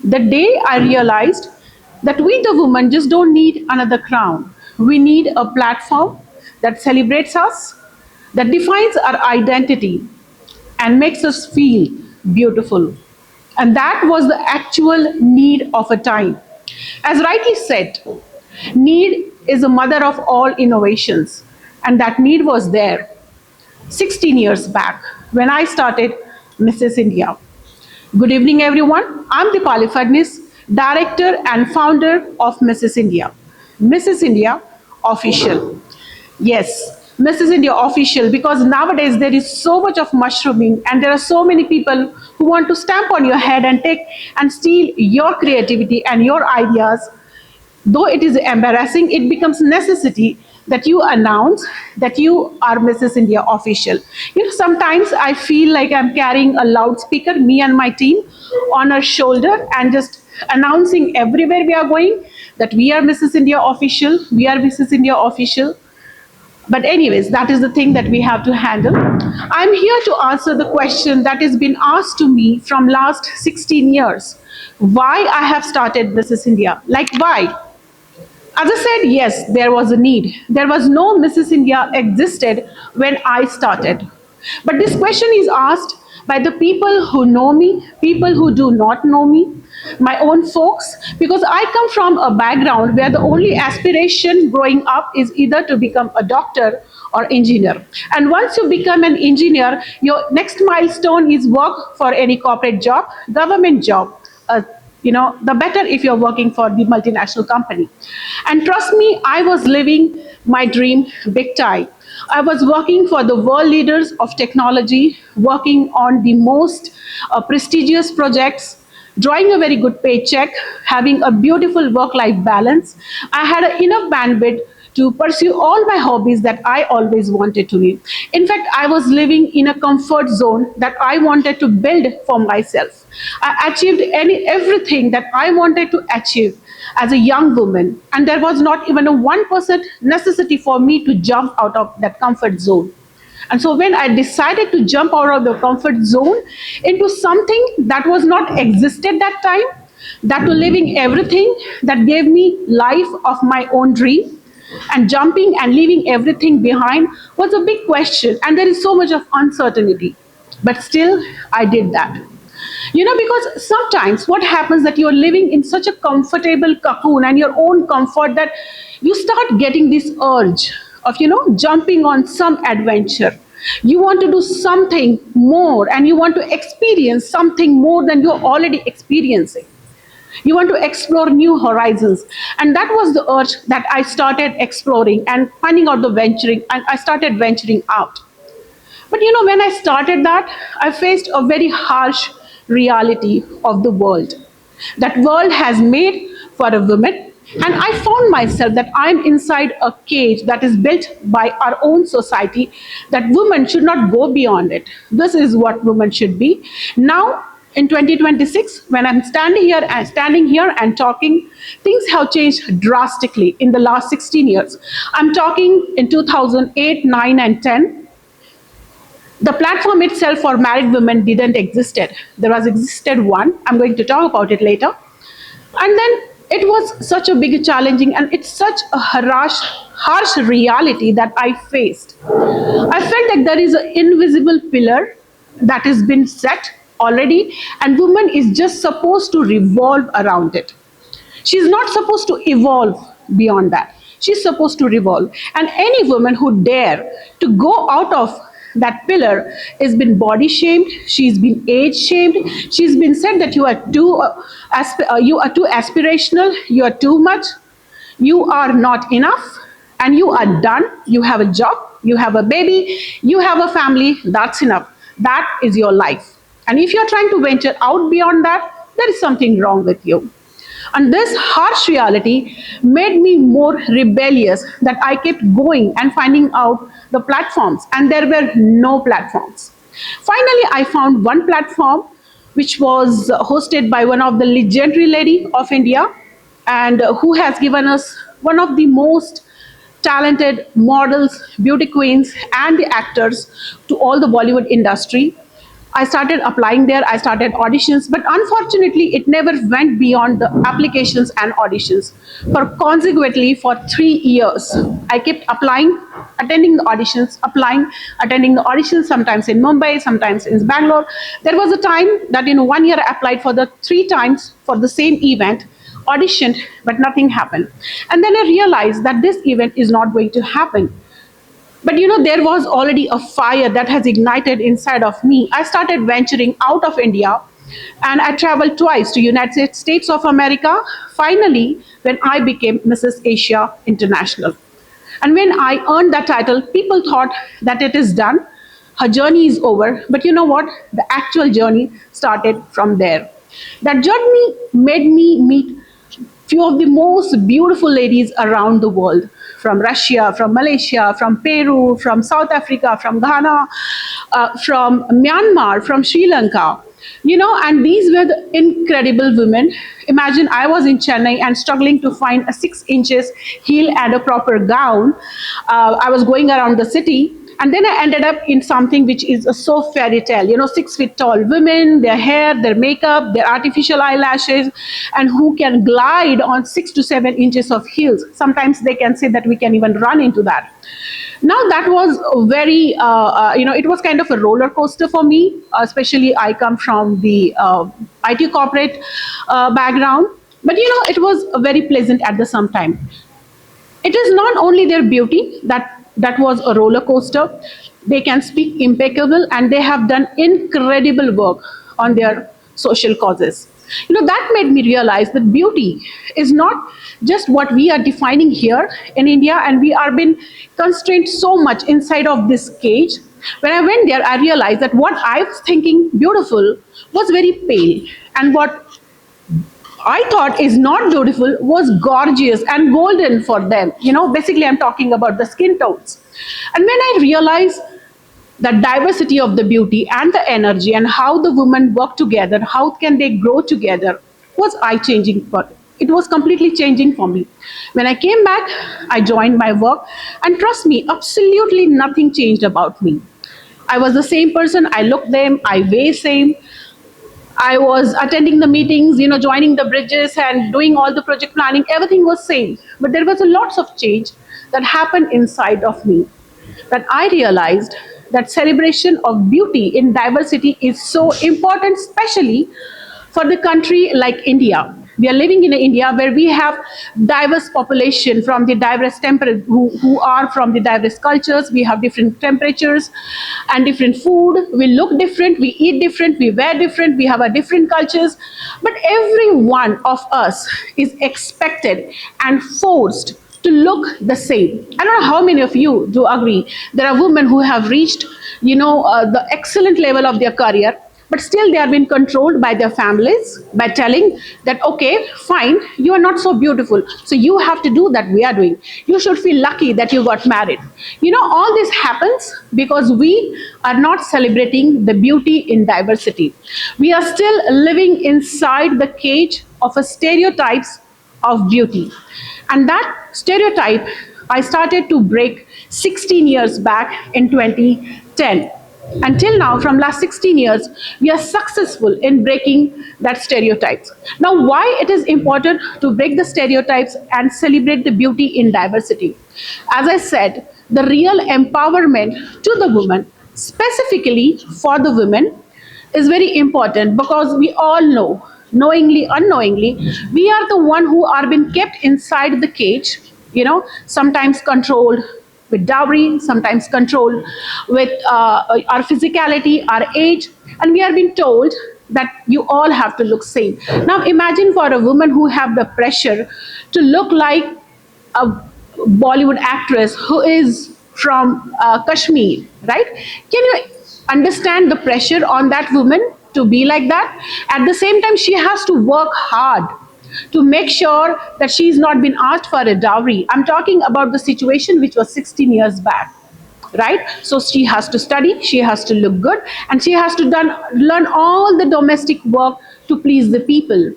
The day I realized that we, the women, just don't need another crown. We need a platform that celebrates us, that defines our identity, and makes us feel beautiful. And that was the actual need of a time. As rightly said, need is the mother of all innovations, and that need was there 16 years back when I started Mrs. India. Good evening, everyone. I'm Deepali Phandis, Director and founder of Mrs. India. Mrs. India Official. Yes, Mrs. India Official, because nowadays there is so much of mushrooming and there are so many people who want to stamp on your head and take and steal your creativity and your ideas. Though it is embarrassing, it becomes necessity that you announce that you are Mrs. India Official. You know, sometimes I feel like I'm carrying a loudspeaker, me and my team, on our shoulder and just announcing everywhere we are going that we are Mrs. India Official, we are Mrs. India Official. But anyways, that is the thing that we have to handle. I'm here to answer the question that has been asked to me from last 16 years. Why I have started Mrs. India? Like why? As I said, yes, there was a need. There was no Mrs. India existed when I started. But this question is asked by the people who know me, people who do not know me, my own folks, because I come from a background where the only aspiration growing up is either to become a doctor or engineer. And once you become an engineer, your next milestone is work for any corporate job, government job, the better if you're working for the multinational company. And trust me, I was living my dream big time. I was working for the world leaders of technology, working on the most prestigious projects, drawing a very good paycheck, having a beautiful work-life balance. I had enough bandwidth to pursue all my hobbies that I always wanted to be. In fact, I was living in a comfort zone that I wanted to build for myself. I achieved everything that I wanted to achieve as a young woman, and there was not even a 1% necessity for me to jump out of that comfort zone. And so when I decided to jump out of the comfort zone into something that was not existed that time, that to living everything that gave me life of my own dream, and jumping and leaving everything behind was a big question, and there is so much of uncertainty. But still, I did that. Because sometimes what happens that you're living in such a comfortable cocoon and your own comfort that you start getting this urge of, jumping on some adventure. You want to do something more and you want to experience something more than you're already experiencing. You want to explore new horizons. And that was the urge that I started exploring and finding out the venturing, and I started venturing out. But when I started that, I faced a very harsh reality of the world. That world has made for a woman, and I found myself that I'm inside a cage that is built by our own society, that women should not go beyond it. This is what women should be. Now, in 2026, when I'm standing here and talking, things have changed drastically in the last 16 years. I'm talking in 2008, 9, and 10. The platform itself for married women didn't existed. There was existed one. I'm going to talk about it later. And then it was such a big challenging, and it's such a harsh reality that I faced. I felt like there is an invisible pillar that has been set already, and woman is just supposed to revolve around it. She's not supposed to evolve beyond that. She's supposed to revolve. And any woman who dare to go out of that pillar has been body shamed, she's been age shamed, she's been said that you are too aspirational, you are too much, you are not enough, and you are done. You have a job, you have a baby, you have a family, that's enough. That is your life. And if you're trying to venture out beyond that, there is something wrong with you. And this harsh reality made me more rebellious, that I kept going and finding out the platforms, and there were no platforms. Finally, I found one platform which was hosted by one of the legendary lady of India, and who has given us one of the most talented models, beauty queens, and the actors to all the Bollywood industry. I started applying there, I started auditions, but unfortunately, it never went beyond the applications and auditions. For consequently, for 3 years, I kept applying, attending the auditions, applying, attending the auditions, sometimes in Mumbai, sometimes in Bangalore. There was a time that in 1 year I applied for the 3 times for the same event, auditioned, but nothing happened. And then I realized that this event is not going to happen. But there was already a fire that has ignited inside of me. I started venturing out of India, and I traveled twice to United States of America. Finally, when I became Mrs. Asia International. And when I earned that title, people thought that it is done. Her journey is over. But you know what? The actual journey started from there. That journey made me meet few of the most beautiful ladies around the world, from Russia, from Malaysia, from Peru, from South Africa, from Ghana, from Myanmar, from Sri Lanka. And these were the incredible women. Imagine I was in Chennai and struggling to find a 6 inches heel and a proper gown. I was going around the city, and then I ended up in something which is a so fairy tale. 6 feet tall women, their hair, their makeup, their artificial eyelashes, and who can glide on 6 to 7 inches of heels. Sometimes they can say that we can even run into that. Now that was very, it was kind of a roller coaster for me, especially I come from the IT corporate background. But it was very pleasant at the same time. It is not only their beauty that was a roller coaster. They can speak impeccable, and they have done incredible work on their social causes. That made me realize that beauty is not just what we are defining here in India, and we are being constrained so much inside of this cage. When I went there, I realized that what I was thinking beautiful was very pale, and what I thought is not beautiful was gorgeous and golden for them. Basically, I'm talking about the skin tones. And when I realized the diversity of the beauty and the energy and how the women work together, how can they grow together, was eye changing. But it was completely changing for me. When I came back, I joined my work, and trust me, absolutely nothing changed about me. I was the same person. I looked same, I weigh same. I was attending the meetings, joining the bridges and doing all the project planning. Everything was same. But there was a lots of change that happened inside of me. That I realized that celebration of beauty in diversity is so important, especially for the country like India. We are living in India where we have diverse population from the diverse who are from the diverse cultures. We have different temperatures and different food. We look different, we eat different, we wear different, we have a different cultures. But every one of us is expected and forced to look the same. I don't know how many of you do agree. There are women who have reached, the excellent level of their career, but still they are being controlled by their families by telling that, okay, fine, you are not so beautiful, so you have to do that we are doing. You should feel lucky that you got married. All this happens because we are not celebrating the beauty in diversity. We are still living inside the cage of a stereotypes of beauty. And that stereotype I started to break 16 years back in 2010. Until now, from last 16 years, we are successful in breaking that stereotypes. Now, why it is important to break the stereotypes and celebrate the beauty in diversity? As I said, the real empowerment to the woman, specifically for the women, is very important because we all know, knowingly, unknowingly, we are the one who are being kept inside the cage, sometimes controlled with dowry, sometimes controlled with our physicality, our age, and we are being told that you all have to look same. Now imagine for a woman who have the pressure to look like a Bollywood actress who is from Kashmir, right? Can you understand the pressure on that woman to be like that? At the same time, she has to work hard to make sure that she's not been asked for a dowry. I'm talking about the situation which was 16 years back, right? So she has to study, she has to look good, and she has to learn all the domestic work to please the people.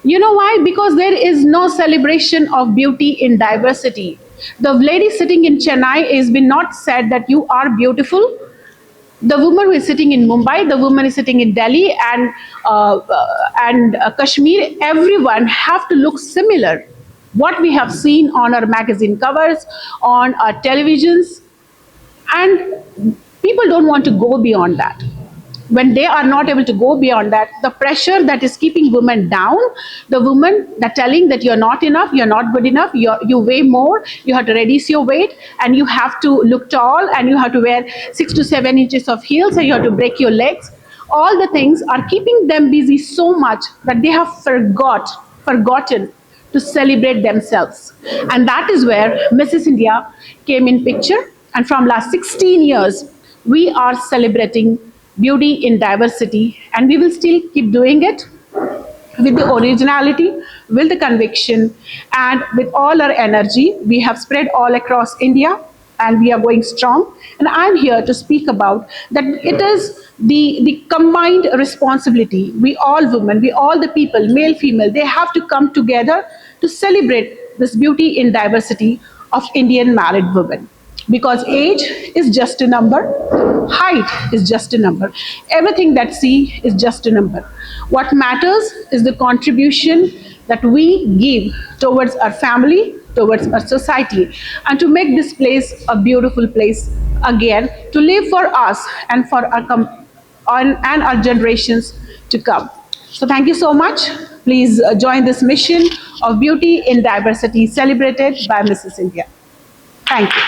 You know why? Because there is no celebration of beauty in diversity. The lady sitting in Chennai is been not said that you are beautiful. The woman who is sitting in Mumbai, the woman is sitting in Delhi, and Kashmir, everyone have to look similar. What we have seen on our magazine covers, on our televisions, and people don't want to go beyond that. When they are not able to go beyond that, the pressure that is keeping women down, the women that telling that you're not enough, you're not good enough, you weigh more, you have to reduce your weight, and you have to look tall, and you have to wear 6 to 7 inches of heels, and you have to break your legs. All the things are keeping them busy so much that they have forgotten to celebrate themselves. And that is where Mrs. India came in picture. And from last 16 years, we are celebrating beauty in diversity, and we will still keep doing it with the originality, with the conviction, and with all our energy. We have spread all across India, and we are going strong. And I'm here to speak about that it is the combined responsibility. We all women, we all the people, male, female, they have to come together to celebrate this beauty in diversity of Indian married women. Because age is just a number, height is just a number, everything that see is just a number. What matters is the contribution that we give towards our family, towards our society, and to make this place a beautiful place again, to live for us and for and our generations to come. So thank you so much. Please join this mission of beauty in diversity celebrated by Mrs. India. Thank you.